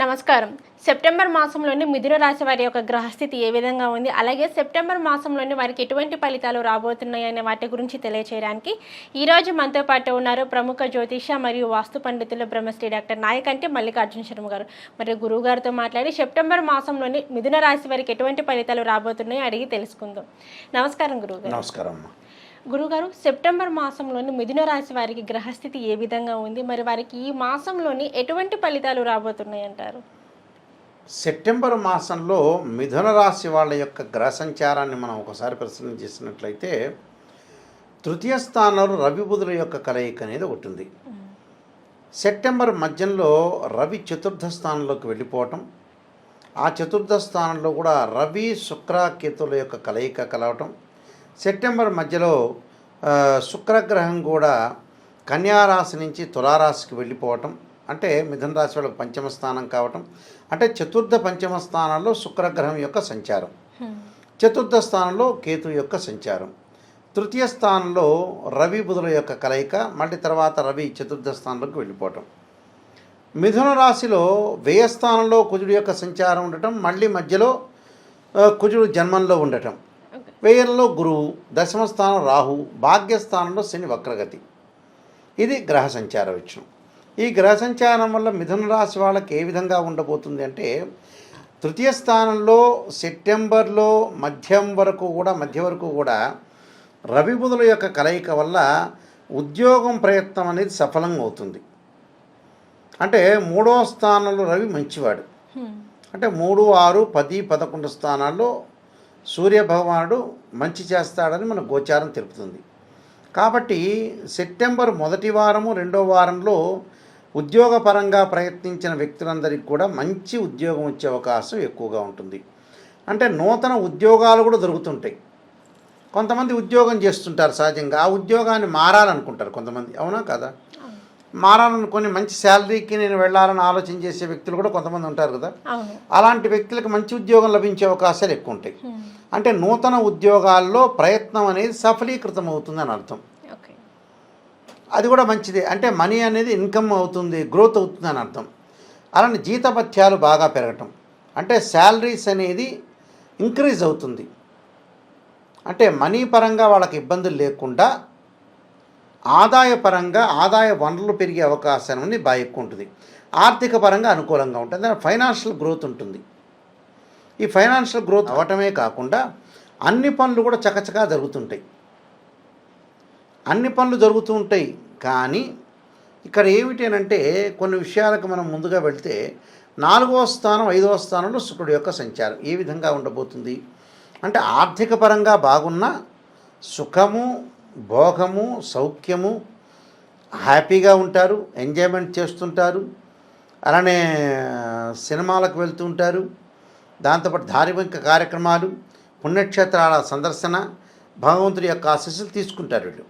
నమస్కారం. సెప్టెంబర్ మాసంలోని మిథున రాశి వారి యొక్క గ్రహస్థితి ఏ విధంగా ఉంది, అలాగే సెప్టెంబర్ మాసంలోని వారికి ఎటువంటి ఫలితాలు రాబోతున్నాయి అనే వాటి గురించి తెలియచేయడానికి ఈరోజు మనతో పాటు ఉన్నారు ప్రముఖ జ్యోతిష మరియు వాస్తు పండితులు బ్రహ్మశ్రీ డాక్టర్ నాయకంటి మల్లికార్జున శర్మ గారు. మరి గురువు గారితో మాట్లాడి సెప్టెంబర్ మాసంలోని మిథున రాశి వారికి ఎటువంటి ఫలితాలు రాబోతున్నాయో అడిగి తెలుసుకుందాం. నమస్కారం గురువు గారు. నమస్కారం. గురుగారు, సెప్టెంబర్ మాసంలోని మిథున రాశి వారికి గ్రహస్థితి ఏ విధంగా ఉంది, మరి వారికి ఈ మాసంలోని ఎటువంటి ఫలితాలు రాబోతున్నాయి అంటారు? సెప్టెంబర్ మాసంలో మిథున రాశి వాళ్ళ యొక్క గ్రహ సంచారాన్ని మనం ఒకసారి పరిశీలన చేసినట్లయితే తృతీయ స్థానంలో రవి బుధుల యొక్క కలయిక అనేది ఒకటి ఉంది. సెప్టెంబర్ మధ్యంలో రవి చతుర్థ స్థానంలోకి వెళ్ళిపోవటం, ఆ చతుర్థ స్థానంలో కూడా రవి శుక్ర కేతుల యొక్క కలయిక కలవటం, సెప్టెంబర్ మధ్యలో శుక్రగ్రహం కూడా కన్యారాశి నుంచి తులారాశికి వెళ్ళిపోవటం, అంటే మిథున రాశి వాళ్ళకి పంచమ స్థానం కావటం, అంటే చతుర్థ పంచమ స్థానంలో శుక్రగ్రహం యొక్క సంచారం, చతుర్థ స్థానంలో కేతు యొక్క సంచారం, తృతీయ స్థానంలో రవి బుధుల యొక్క కలయిక, మళ్ళీ తర్వాత రవి చతుర్థ స్థానంలోకి వెళ్ళిపోవటం, మిథున రాశిలో వ్యయ స్థానంలో కుజుడు యొక్క సంచారం ఉండటం, మళ్ళీ మధ్యలో కుజుడు జన్మంలో ఉండటం, వ్యయంలో గురువు, దశమ స్థానం రాహు, భాగ్యస్థానంలో శని వక్రగతి. ఇది గ్రహ సంచార విషయం. ఈ గ్రహ సంచారం వల్ల మిథున రాశి వాళ్ళకి ఏ విధంగా ఉండబోతుంది అంటే, తృతీయ స్థానంలో సెప్టెంబర్లో మధ్య వరకు కూడా రవి బుధుల యొక్క కలయిక వల్ల ఉద్యోగం ప్రయత్నం అనేది సఫలంగా అవుతుంది. అంటే మూడవ స్థానంలో రవి మంచివాడు, అంటే 3, 6, 10, 11 స్థానాల్లో సూర్యభగవానుడు మంచి చేస్తాడని మన గోచారం తెలుపుతుంది. కాబట్టి సెప్టెంబర్ మొదటి వారము రెండో వారంలో ఉద్యోగపరంగా ప్రయత్నించిన వ్యక్తులందరికీ కూడా మంచి ఉద్యోగం వచ్చే అవకాశం ఎక్కువగా ఉంటుంది. అంటే నూతన ఉద్యోగాలు కూడా దొరుకుతుంటాయి. కొంతమంది ఉద్యోగం చేస్తుంటారు, సహజంగా ఆ ఉద్యోగాన్ని మారాలనుకుంటారు కొంతమంది, అవునా కదా? మారాలనుకొని మంచి శాలరీకి నేను వెళ్ళాలని ఆలోచన చేసే వ్యక్తులు కూడా కొంతమంది ఉంటారు కదా. అలాంటి వ్యక్తులకు మంచి ఉద్యోగం లభించే అవకాశాలు ఎక్కువ ఉంటాయి. అంటే నూతన ఉద్యోగాల్లో ప్రయత్నం అనేది సఫలీకృతం అవుతుందని అర్థం. అది కూడా మంచిదే, అంటే మనీ అనేది ఇన్కమ్ అవుతుంది, గ్రోత్ అవుతుంది అని అర్థం. అలానే జీతభత్యాలు బాగా పెరగటం, అంటే శాలరీస్ అనేది ఇంక్రీజ్ అవుతుంది. అంటే మనీ పరంగా వాళ్ళకి ఇబ్బందులు లేకుండా ఆదాయ వనరులు పెరిగే అవకాశం అనేది బాగా ఎక్కువ ఉంటుంది. ఆర్థిక పరంగా అనుకూలంగా ఉంటుంది, ఫైనాన్షియల్ గ్రోత్ ఉంటుంది. ఈ ఫైనాన్షియల్ గ్రోత్ అవ్వటమే కాకుండా అన్ని పనులు కూడా చకచకా జరుగుతుంటాయి. అన్ని పనులు జరుగుతూ ఉంటాయి. కానీ ఇక్కడ ఏమిటి అంటే, కొన్ని విషయాలకు మనం ముందుగా వెళ్తే 4వ స్థానం 5వ స్థానంలో శుక్రుడి యొక్క సంచారం ఏ విధంగా ఉండబోతుంది అంటే, ఆర్థిక పరంగా బాగున్న సుఖము, భోగము, సౌఖ్యము, హ్యాపీగా ఉంటారు, ఎంజాయ్మెంట్ చేస్తుంటారు, అలానే సినిమాలకు వెళ్తూ ఉంటారు, దాంతోపాటు ధార్మిక కార్యక్రమాలు, పుణ్యక్షేత్రాల సందర్శన, భగవంతుడి యొక్క ఆశీస్సులు తీసుకుంటారు వీళ్ళు.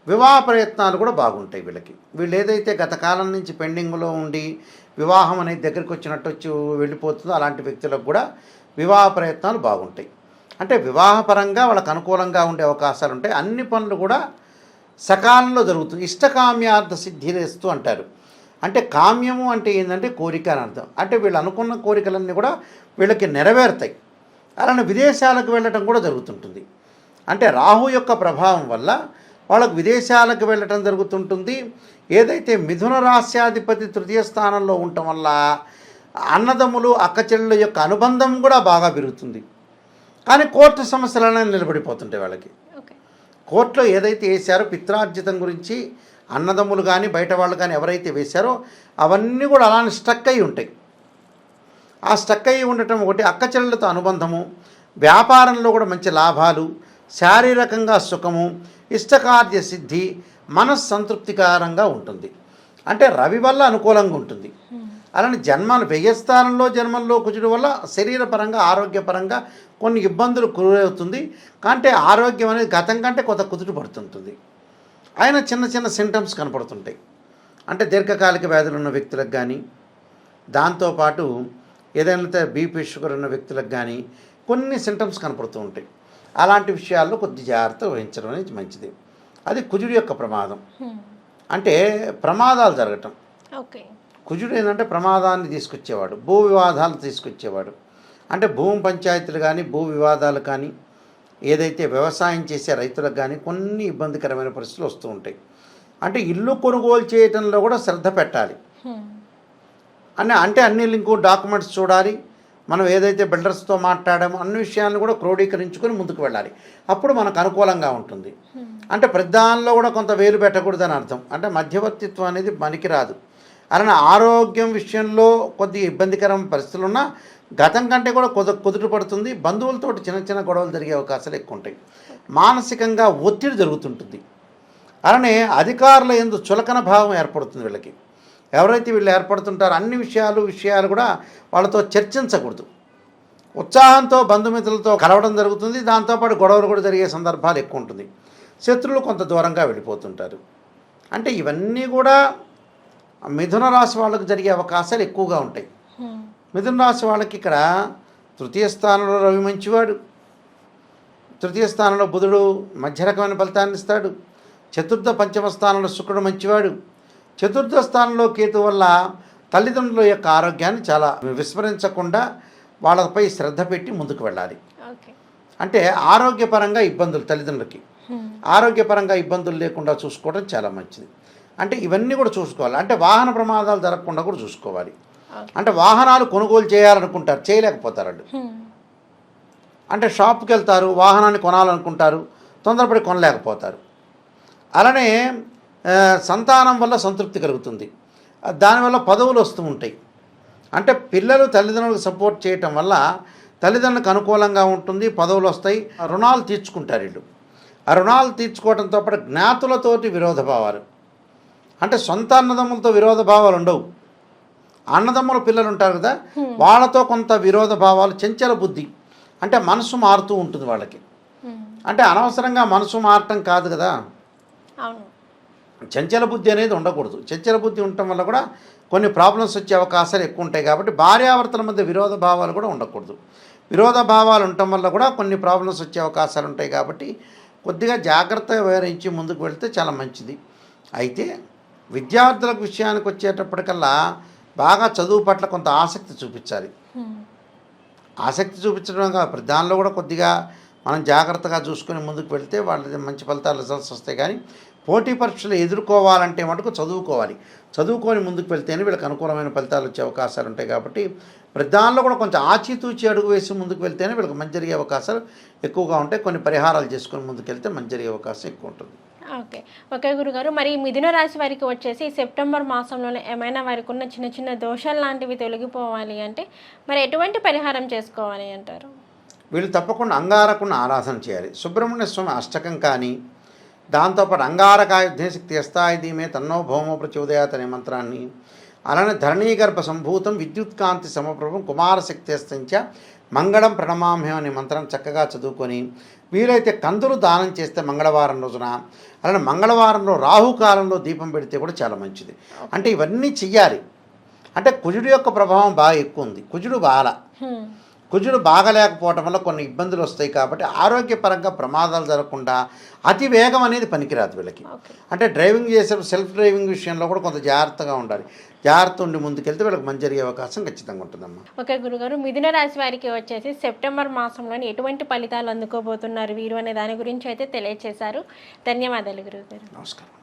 వివాహ ప్రయత్నాలు కూడా బాగుంటాయి వీళ్ళకి. వీళ్ళు ఏదైతే గత కాలం నుంచి పెండింగ్లో ఉండి వివాహం అనేది దగ్గరికి వచ్చినట్టు వచ్చి వెళ్ళిపోతుందో అలాంటి వ్యక్తులకు కూడా వివాహ ప్రయత్నాలు బాగుంటాయి. అంటే వివాహపరంగా వాళ్ళకు అనుకూలంగా ఉండే అవకాశాలు ఉంటాయి. అన్ని పనులు కూడా సకాలంలో జరుగుతుంది. ఇష్టకామ్యార్థ సిద్ధిరేస్తూ అంటారు. అంటే కామ్యము అంటే ఏంటంటే కోరిక అని అర్థం. అంటే వీళ్ళు అనుకున్న కోరికలన్నీ కూడా వీళ్ళకి నెరవేరుతాయి. అలానే విదేశాలకు వెళ్ళటం కూడా జరుగుతుంటుంది. అంటే రాహు యొక్క ప్రభావం వల్ల వాళ్ళకు విదేశాలకు వెళ్ళటం జరుగుతుంటుంది. ఏదైతే మిథున రాశ్యాధిపతి తృతీయ స్థానంలో ఉండటం వల్ల అన్నదమ్ములు అక్కచెల్లెళ్ళ యొక్క అనుబంధం కూడా బాగా పెరుగుతుంది. కానీ కోర్టు సమస్యలనే నిలబడిపోతుంటాయి వాళ్ళకి. కోర్టులో ఏదైతే వేశారో పిత్రార్జితం గురించి అన్నదమ్ములు కానీ బయట వాళ్ళు కానీ ఎవరైతే వేశారో అవన్నీ కూడా అలానే స్టక్ అయి ఉంటాయి. ఆ స్టక్ అయి ఉండటం ఒకటి, అక్కచెల్లెలతో అనుబంధము, వ్యాపారంలో కూడా మంచి లాభాలు, శారీరకంగా సుఖము, ఇష్టకార్య సిద్ధి, మనస్సంతృప్తికరంగా ఉంటుంది. అంటే రవి వల్ల అనుకూలంగా ఉంటుంది. అలానే జన్మంలో కుజుడు వల్ల శరీరపరంగా ఆరోగ్యపరంగా కొన్ని ఇబ్బందులు గురవుతుంది. అంటే ఆరోగ్యం అనేది గతం కంటే కొంత కుదుట పడుతుంటుంది. ఆయన చిన్న సింటమ్స్ కనపడుతుంటాయి. అంటే దీర్ఘకాలిక వ్యాధులు ఉన్న వ్యక్తులకు కానీ, దాంతోపాటు ఏదైనా బీపీ షుగర్ ఉన్న వ్యక్తులకు కానీ కొన్ని సింటమ్స్ కనపడుతూ ఉంటాయి. అలాంటి విషయాల్లో కొద్ది జాగ్రత్త వహించడం అనేది మంచిది. అది కుజుడి యొక్క ప్రమాదం, అంటే ప్రమాదాలు జరగటం. కుజుడు ఏంటంటే ప్రమాదాన్ని తీసుకొచ్చేవాడు, భూ వివాదాలు తీసుకొచ్చేవాడు. అంటే భూమి పంచాయతీలు కానీ, భూ వివాదాలు కానీ, ఏదైతే వ్యవసాయం చేసే రైతులకు కానీ కొన్ని ఇబ్బందికరమైన పరిస్థితులు వస్తూ ఉంటాయి. అంటే ఇల్లు కొనుగోలు చేయటంలో కూడా శ్రద్ధ పెట్టాలి. అంటే అన్ని లింకు డాక్యుమెంట్స్ చూడాలి. మనం ఏదైతే బిల్డర్స్తో మాట్లాడామో అన్ని విషయాలను కూడా క్రోడీకరించుకొని ముందుకు వెళ్ళాలి. అప్పుడు మనకు అనుకూలంగా ఉంటుంది. అంటే ప్రధానంలో కూడా కొంత వేలు పెట్టకూడదని అర్థం. అంటే మధ్యవర్తిత్వం అనేది మనకి రాదు. అలానే ఆరోగ్యం విషయంలో కొద్దిగా ఇబ్బందికరమైన పరిస్థితులు ఉన్నా గతం కంటే కూడా కుదుట పడుతుంది. బంధువులతో చిన్న చిన్న గొడవలు జరిగే అవకాశాలు ఎక్కువ ఉంటాయి. మానసికంగా ఒత్తిడి జరుగుతుంటుంది. అలానే అధికారుల యందు చులకన భావం ఏర్పడుతుంది వీళ్ళకి. ఎవరైతే వీళ్ళు ఏర్పడుతుంటారో అన్ని విషయాలు కూడా వాళ్ళతో చర్చించకూడదు. ఉత్సాహంతో బంధుమిత్రులతో కలవడం జరుగుతుంది. దాంతోపాటు గొడవలు కూడా జరిగే సందర్భాలు ఎక్కువ ఉంటుంది. శత్రువులు కొంత దూరంగా వెళ్ళిపోతుంటారు. అంటే ఇవన్నీ కూడా మిథున రాశి వాళ్ళకు జరిగే అవకాశాలు ఎక్కువగా ఉంటాయి. మిథున రాశి వాళ్ళకి ఇక్కడ తృతీయ స్థానంలో రవి మంచివాడు, తృతీయ స్థానంలో బుధుడు మధ్య రకమైన ఫలితాన్ని ఇస్తాడు. చతుర్థ పంచమ స్థానంలో శుక్రుడు మంచివాడు. చతుర్థ స్థానంలో కేతు వల్ల తల్లిదండ్రుల యొక్క ఆరోగ్యాన్ని చాలా విస్మరించకుండా వాళ్ళపై శ్రద్ధ పెట్టి ముందుకు వెళ్ళాలి. అంటే ఆరోగ్యపరంగా ఇబ్బందులు తల్లిదండ్రులకి ఆరోగ్యపరంగా ఇబ్బందులు లేకుండా చూసుకోవడం చాలా మంచిది. అంటే ఇవన్నీ కూడా చూసుకోవాలి. అంటే వాహన ప్రమాదాలు జరగకుండా కూడా చూసుకోవాలి. అంటే వాహనాలు కొనుగోలు చేయాలనుకుంటారు, చేయలేకపోతారు. అంటే షాప్కి వెళ్తారు, వాహనాన్ని కొనాలనుకుంటారు, తొందరపడి కొనలేకపోతారు. అలానే సంతానం వల్ల సంతృప్తి కలుగుతుంది, దానివల్ల పదవులు వస్తూ ఉంటాయి. అంటే పిల్లలు తల్లిదండ్రులకు సపోర్ట్ చేయటం వల్ల తల్లిదండ్రులకు అనుకూలంగా ఉంటుంది, పదవులు వస్తాయి. రుణాలు తీర్చుకుంటారు వీళ్ళు. ఆ రుణాలు తీర్చుకోవడంతో పాటు జ్ఞాతులతోటి విరోధ భావాలు, అంటే సొంత అన్నదమ్ములతో విరోధ భావాలు ఉండవు. అన్నదమ్ముల పిల్లలు ఉంటారు కదా, వాళ్ళతో కొంత విరోధ భావాలు, చంచల బుద్ధి, అంటే మనసు మారుతూ ఉంటుంది వాళ్ళకి. అంటే అనవసరంగా మనసు మారటం కాదు కదా, చంచల బుద్ధి అనేది ఉండకూడదు. చంచల బుద్ధి ఉండటం వల్ల కూడా కొన్ని ప్రాబ్లమ్స్ వచ్చే అవకాశాలు ఎక్కువ ఉంటాయి. కాబట్టి భార్యాభర్తల మధ్య విరోధ భావాలు కూడా ఉండకూడదు. విరోధ భావాలు ఉండటం వల్ల కూడా కొన్ని ప్రాబ్లమ్స్ వచ్చే అవకాశాలు ఉంటాయి. కాబట్టి కొద్దిగా జాగ్రత్తగా వ్యవహరించి ముందుకు వెళ్తే చాలా మంచిది. అయితే విద్యార్థులకు విషయానికి వచ్చేటప్పటికల్లా బాగా చదువు పట్ల కొంత ఆసక్తి చూపించాలి. ఆసక్తి చూపించడం కాదు, దానిలో కూడా కొద్దిగా మనం జాగ్రత్తగా చూసుకొని ముందుకు వెళ్తే వాళ్ళకి మంచి ఫలితాలు రిజల్ట్స్ వస్తాయి. కానీ పోటీ పరీక్షలు ఎదుర్కోవాలంటే మటుకు చదువుకోవాలి. చదువుకొని ముందుకు వెళ్తేనే వీళ్ళకి అనుకూలమైన ఫలితాలు వచ్చే అవకాశాలు ఉంటాయి. కాబట్టి దానిలో కూడా కొంచెం ఆచితూచి అడుగు వేసి ముందుకు వెళ్తేనే వీళ్ళకి మంచి జరిగే అవకాశాలు ఎక్కువగా ఉంటాయి. కొన్ని పరిహారాలు చేసుకొని ముందుకు వెళ్తే మంచి జరిగే అవకాశం ఎక్కువ ఉంటుంది. ఓకే గురుగారు, మరి మిథున రాశి వారికి వచ్చేసి సెప్టెంబర్ మాసంలోనే ఏమైనా వారికి ఉన్న చిన్న చిన్న దోషాలు లాంటివి తొలగిపోవాలి అంటే మరి ఎటువంటి పరిహారం చేసుకోవాలి అంటారు? వీళ్ళు తప్పకుండా అంగారకుని ఆరాధన చేయాలి. సుబ్రహ్మణ్య స్వామి అష్టకం కానీ, దాంతోపాటు అంగారకాయుధశక్తి అస్తాయి ధీమే తన్నో భౌమో ప్రచోదయాత్ అనే మంత్రాన్ని, అలానే ధరణీగర్భ సంభూతం విద్యుత్కాంతి సమప్రభం కుమారశక్తి అస్తంచ మంగళం ప్రణమామ్యం అనే మంత్రాన్ని చక్కగా చదువుకొని వీలైతే కందులు దానం చేస్తే మంగళవారం రోజున, అలానే మంగళవారంలో రాహుకాలంలో దీపం పెడితే కూడా చాలా మంచిది. అంటే ఇవన్నీ చెయ్యాలి. అంటే కుజుడు యొక్క ప్రభావం బాగా ఎక్కువ ఉంది. కుజుడు బాగలేకపోవటం వల్ల కొన్ని ఇబ్బందులు వస్తాయి. కాబట్టి ఆరోగ్యపరంగా ప్రమాదాలు జరగకుండా అతి వేగం అనేది పనికిరాదు వీళ్ళకి. అంటే డ్రైవింగ్ చేసేటప్పుడు సెల్ఫ్ డ్రైవింగ్ విషయంలో కూడా కొంత జాగ్రత్తగా ఉండాలి. జాగ్రత్త ఉండి ముందుకెళ్తే వీళ్ళకి మంచి జరిగే అవకాశం ఖచ్చితంగా ఉంటుందమ్మా. ఓకే గురుగారు, మిథున రాశి వారికి వచ్చేసి సెప్టెంబర్ మాసంలోని ఎటువంటి ఫలితాలు అందుకోబోతున్నారు వీరు అనే దాని గురించి అయితే తెలియజేశారు. ధన్యవాదాలు గురుగారు. నమస్కారం.